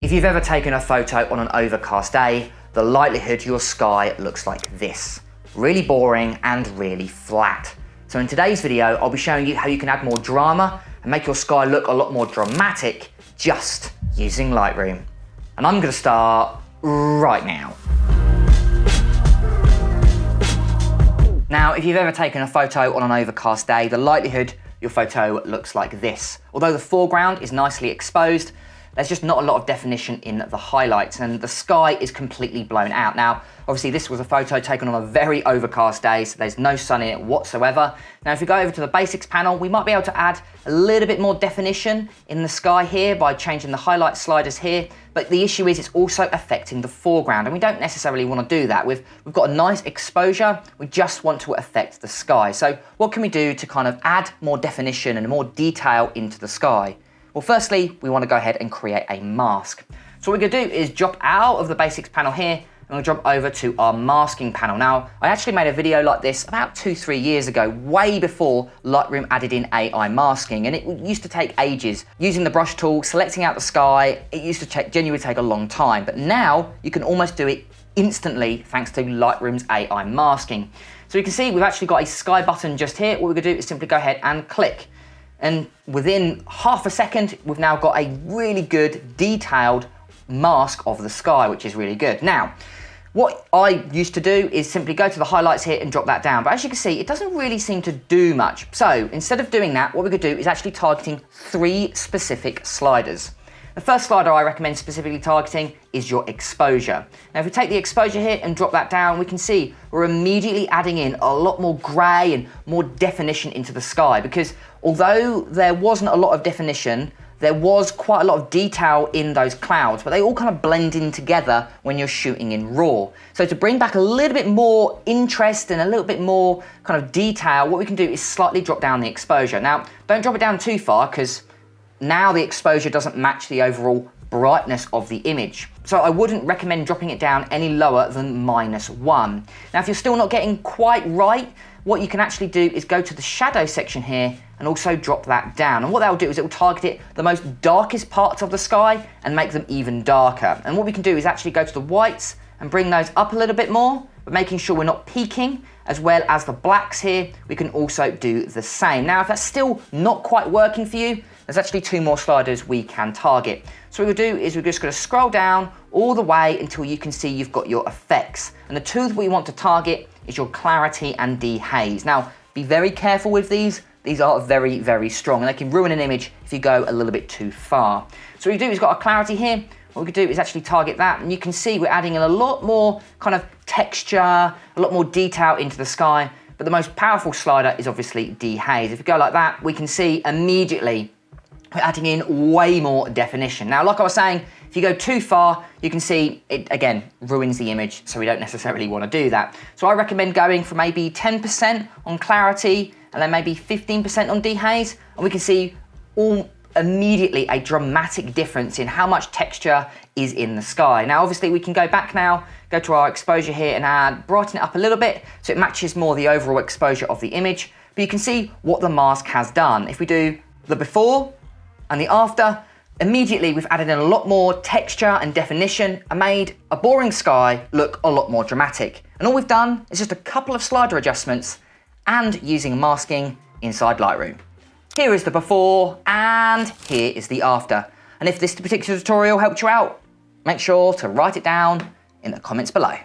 If you've ever taken a photo on an overcast day, the likelihood your sky looks like this. Really boring and really flat. So in today's video, I'll be showing you how you can add more drama and make your sky look a lot more dramatic just using Lightroom. And I'm gonna start right now. Now, if you've ever taken a photo on an overcast day, the likelihood your photo looks like this. Although the foreground is nicely exposed, there's just not a lot of definition in the highlights and the sky is completely blown out. Now, obviously this was a photo taken on a very overcast day, so there's no sun in it whatsoever. Now, if we go over to the basics panel, we might be able to add a little bit more definition in the sky here by changing the highlight sliders here. But the issue is it's also affecting the foreground and we don't necessarily want to do that. We've got a nice exposure, we just want to affect the sky. So what can we do to kind of add more definition and more detail into the sky? Well, firstly, we want to go ahead and create a mask. So what we're going to do is drop out of the basics panel here and we'll jump over to our masking panel. Now, I actually made a video like this about 2-3 years ago, way before Lightroom added in AI masking, and it used to take ages. Using the brush tool, selecting out the sky, it used to genuinely take a long time, but now you can almost do it instantly thanks to Lightroom's AI masking. So you can see we've actually got a sky button just here. What we're going to do is simply go ahead and click. And within half a second, we've now got a really good detailed mask of the sky, which is really good. Now, what I used to do is simply go to the highlights here and drop that down. But as you can see, it doesn't really seem to do much. So instead of doing that, what we could do is actually targeting 3 specific sliders. The first slider I recommend specifically targeting is your exposure. Now, if we take the exposure here and drop that down, we can see we're immediately adding in a lot more gray and more definition into the sky, because although there wasn't a lot of definition, there was quite a lot of detail in those clouds, but they all kind of blend in together when you're shooting in RAW. So to bring back a little bit more interest and a little bit more kind of detail, what we can do is slightly drop down the exposure. Now, don't drop it down too far, because now the exposure doesn't match the overall brightness of the image. So I wouldn't recommend dropping it down any lower than -1. Now, if you're still not getting quite right, what you can actually do is go to the shadow section here and also drop that down. And what that will do is it will target the most darkest parts of the sky and make them even darker. And what we can do is actually go to the whites and bring those up a little bit more, but making sure we're not peaking, as well as the blacks here, we can also do the same. Now, if that's still not quite working for you, there's actually 2 more sliders we can target. So what we'll do is we're just going to scroll down all the way until you can see you've got your effects. And the 2 that we want to target is your clarity and dehaze. Now, be very careful with these. These are very, very strong and they can ruin an image if you go a little bit too far. So what we do is got our clarity here. What we can do is actually target that, and you can see we're adding in a lot more kind of texture, a lot more detail into the sky. But the most powerful slider is obviously dehaze. If we go like that, we can see immediately we're adding in way more definition. Now, like I was saying, if you go too far, you can see it, again, ruins the image, so we don't necessarily want to do that. So I recommend going for maybe 10% on clarity and then maybe 15% on dehaze, and we can see immediately a dramatic difference in how much texture is in the sky. Now, obviously, we can go back now, go to our exposure here and brighten it up a little bit so it matches more the overall exposure of the image. But you can see what the mask has done. If we do the before and the after, immediately we've added in a lot more texture and definition and made a boring sky look a lot more dramatic. And all we've done is just a couple of slider adjustments and using masking inside Lightroom. Here is the before and here is the after. And if this particular tutorial helped you out, make sure to write it down in the comments below.